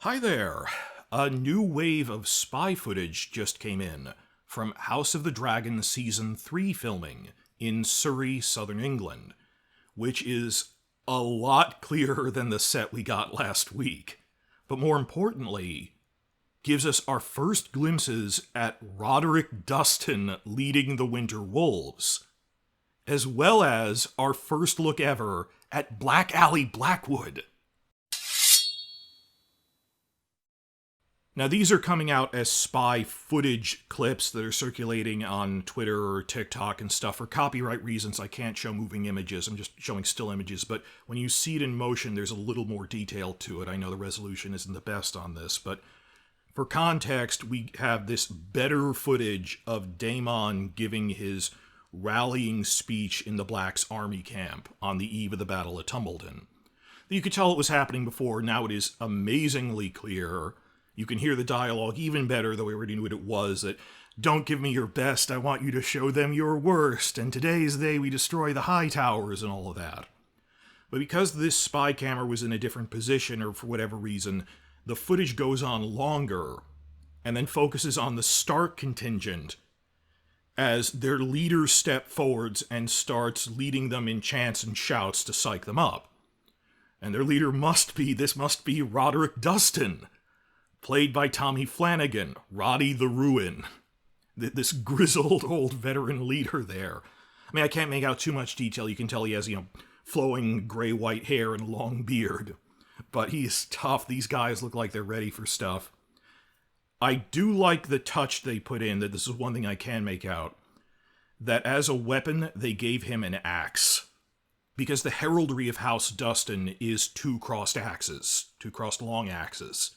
Hi there! A new wave of spy footage just came in from House of the Dragon Season 3 filming in Surrey, southern England, which is a lot clearer than the set we got last week. But more importantly, gives us our first glimpses at Roderick Dustin leading the Winter Wolves, as well as our first look ever at Aly Blackwood. Now, these are coming out as spy footage clips that are circulating on Twitter or TikTok and stuff. For copyright reasons, I can't show moving images. I'm just showing still images. But when you see it in motion, there's a little more detail to it. I know the resolution isn't the best on this, but for context, we have this better footage of Daemon giving his rallying speech in the Black's army camp on the eve of the Battle of Tumbledon. You could tell it was happening before. Now it is amazingly clear. You can hear the dialogue even better, though we already knew what it was, that don't give me your best, I want you to show them your worst, and today's the day we destroy the high towers and all of that. But because this spy camera was in a different position, or for whatever reason, the footage goes on longer, and then focuses on the Stark contingent as their leader steps forwards and starts leading them in chants and shouts to psych them up. And their leader must be Roderick Dustin, played by Tommy Flanagan, Roddy the Ruin. This grizzled old veteran leader there. I mean, I can't make out too much detail. You can tell he has, flowing gray-white hair and a long beard. But he is tough. These guys look like they're ready for stuff. I do like the touch they put in, that this is one thing I can make out, that as a weapon, they gave him an axe. Because the heraldry of House Dustin is two crossed long axes.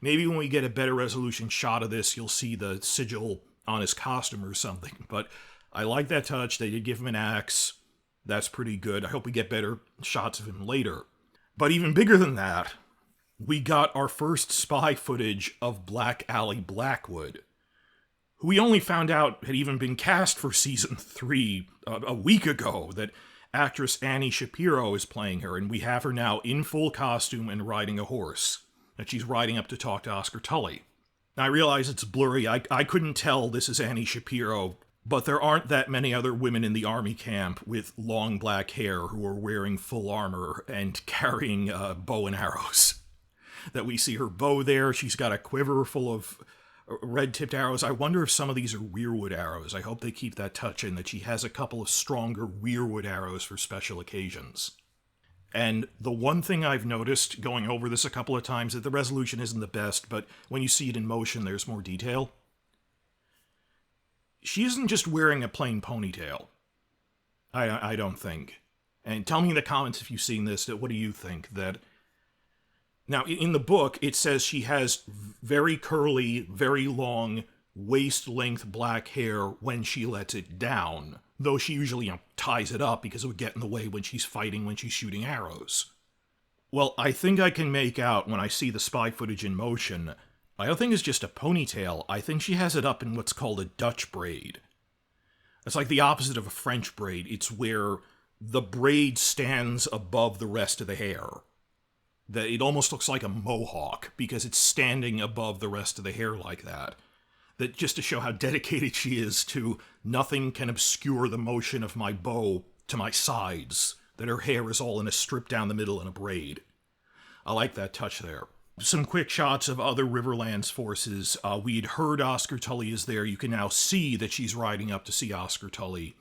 Maybe when we get a better resolution shot of this, you'll see the sigil on his costume or something. But I like that touch. They did give him an axe. That's pretty good. I hope we get better shots of him later. But even bigger than that, we got our first spy footage of Aly Blackwood, who we only found out had even been cast for Season 3 a week ago, that actress Annie Shapiro is playing her, and we have her now in full costume and riding a horse. And she's riding up to talk to Oscar Tully. Now, I realize it's blurry. I couldn't tell this is Annie Shapiro, but there aren't that many other women in the army camp with long black hair who are wearing full armor and carrying bow and arrows. That we see her bow there. She's got a quiver full of red-tipped arrows. I wonder if some of these are weirwood arrows. I hope they keep that touch in, that she has a couple of stronger weirwood arrows for special occasions. And the one thing I've noticed, going over this a couple of times, that the resolution isn't the best, but when you see it in motion, there's more detail. She isn't just wearing a plain ponytail. I don't think. And tell me in the comments if you've seen this, what do you think? Now, in the book, it says she has very curly, very long, waist-length black hair when she lets it down. Though she usually, ties it up because it would get in the way when she's fighting, when she's shooting arrows. Well, I think I can make out when I see the spy footage in motion, I don't think it's just a ponytail. I think she has it up in what's called a Dutch braid. It's like the opposite of a French braid. It's where the braid stands above the rest of the hair. That it almost looks like a mohawk because it's standing above the rest of the hair like that. That just to show how dedicated she is to nothing can obscure the motion of my bow to my sides, that her hair is all in a strip down the middle in a braid. I like that touch there. Some quick shots of other Riverlands forces. We'd heard Oscar Tully is there. You can now see that she's riding up to see Oscar Tully.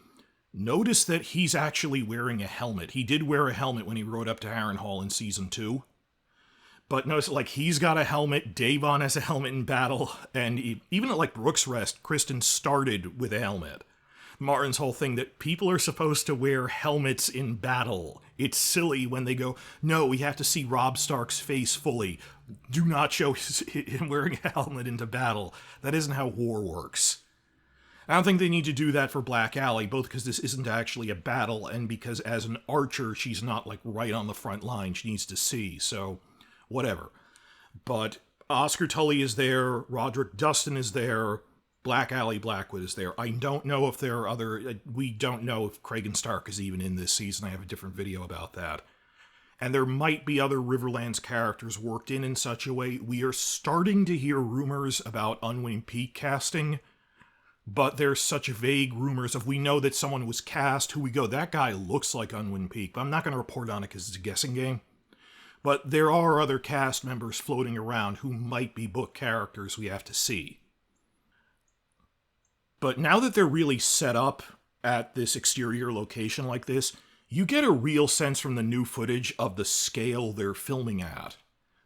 Notice that he's actually wearing a helmet. He did wear a helmet when he rode up to Harrenhal in Season 2. But notice, he's got a helmet, Davon has a helmet in battle, and even at, Brook's Rest, Kristen started with a helmet. Martin's whole thing that people are supposed to wear helmets in battle. It's silly when they go, no, we have to see Robb Stark's face fully. Do not show him wearing a helmet into battle. That isn't how war works. I don't think they need to do that for Aly, both because this isn't actually a battle, and because as an archer, she's not, right on the front line. She needs to see, so whatever. But Oscar Tully is there, Roderick Dustin is there, Aly Blackwood is there. I don't know if there are other... we don't know if Cregan Stark is even in this season. I have a different video about that. and there might be other Riverlands characters worked in such a way. We are starting to hear rumors about Unwin Peak casting, but there's such vague rumors of we know that someone was cast, who we go, that guy looks like Unwin Peak, but I'm not going to report on it because it's a guessing game. But there are other cast members floating around who might be book characters we have to see. But now that they're really set up at this exterior location like this, you get a real sense from the new footage of the scale they're filming at.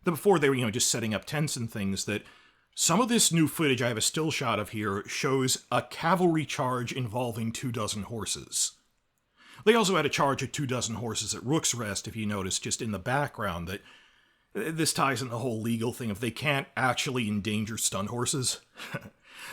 Before they were, just setting up tents and things, that some of this new footage I have a still shot of here shows a cavalry charge involving 24 horses. They also had a charge of 24 horses at Rook's Rest, if you notice, just in the background, that this ties in the whole legal thing of they can't actually endanger stun horses.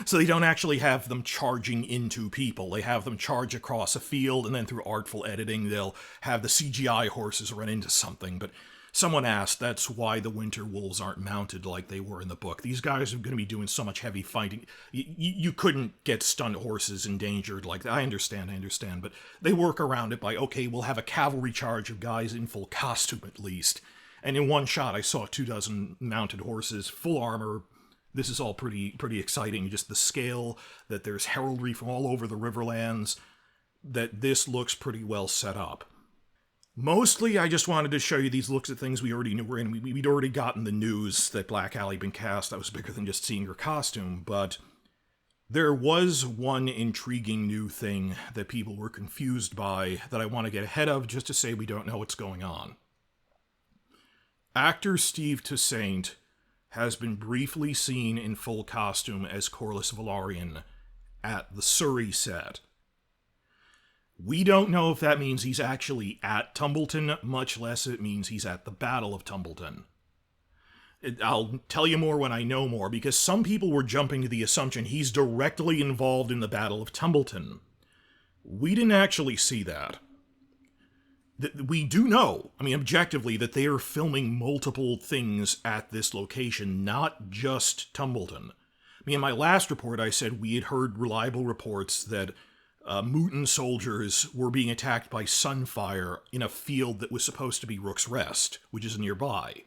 So they don't actually have them charging into people. They have them charge across a field, and then through artful editing, they'll have the CGI horses run into something. But someone asked, that's why the Winter Wolves aren't mounted like they were in the book. These guys are going to be doing so much heavy fighting. You couldn't get stunned horses endangered like that. I understand. But they work around it by, okay, we'll have a cavalry charge of guys in full costume at least. And in one shot, I saw 24 mounted horses, full armor. This is all pretty exciting. Just the scale, that there's heraldry from all over the Riverlands, that this looks pretty well set up. Mostly, I just wanted to show you these looks at things we already knew were in. We'd already gotten the news that Black Aly been cast. That was bigger than just seeing her costume, but there was one intriguing new thing that people were confused by that I want to get ahead of, just to say we don't know what's going on. Actor Steve Toussaint has been briefly seen in full costume as Corlys Velaryon at the Surrey set. We don't know if that means he's actually at Tumbleton, much less it means he's at the Battle of Tumbleton. I'll tell you more when I know more, because some people were jumping to the assumption he's directly involved in the Battle of Tumbleton. We didn't actually see that. We do know, objectively, that they are filming multiple things at this location, not just Tumbleton. In my last report, I said we had heard reliable reports that Mutant soldiers were being attacked by Sunfire in a field that was supposed to be Rook's Rest, which is nearby.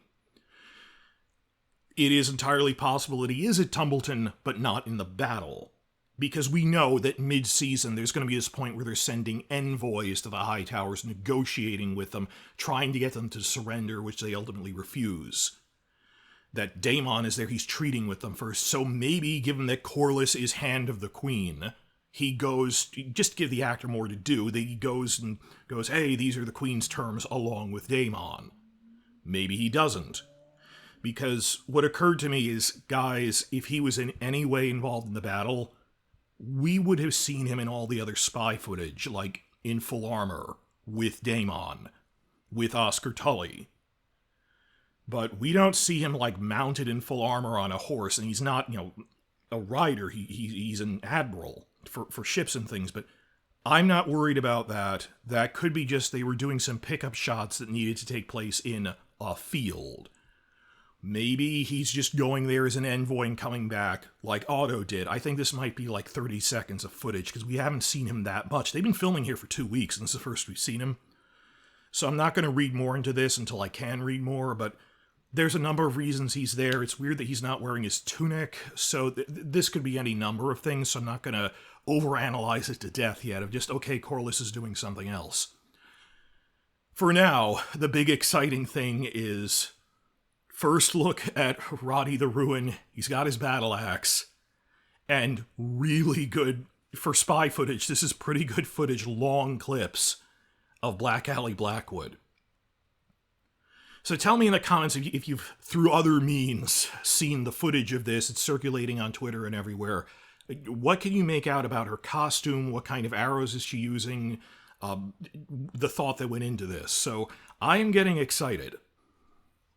It is entirely possible that he is at Tumbleton, but not in the battle. Because we know that mid-season there's going to be this point where they're sending envoys to the High Towers, negotiating with them, trying to get them to surrender, which they ultimately refuse. That Daemon is there, he's treating with them first, so maybe, given that Corlys is Hand of the Queen, he goes, just to give the actor more to do, he goes, hey, these are the Queen's terms along with Daemon. Maybe he doesn't. Because what occurred to me is, guys, if he was in any way involved in the battle, we would have seen him in all the other spy footage, like in full armor, with Daemon, with Oscar Tully. But we don't see him, mounted in full armor on a horse, and he's not, a rider, he's an admiral for ships and things, but I'm not worried about that. That could be just they were doing some pickup shots that needed to take place in a field. Maybe he's just going there as an envoy and coming back, like Otto did. I think this might be 30 seconds of footage, because we haven't seen him that much. They've been filming here for 2 weeks, and this is the first we've seen him. So I'm not going to read more into this until I can read more, but there's a number of reasons he's there. It's weird that he's not wearing his tunic, so this could be any number of things, so I'm not going to overanalyze it to death yet, of just, okay, Corlys is doing something else. For now, the big exciting thing is first look at Roddy the Ruin. He's got his battle axe. And really good, for spy footage, this is pretty good footage, long clips of Black Aly Blackwood. So tell me in the comments if you've, through other means, seen the footage of this. It's circulating on Twitter and everywhere. What can you make out about her costume? What kind of arrows is she using? The thought that went into this. So I am getting excited.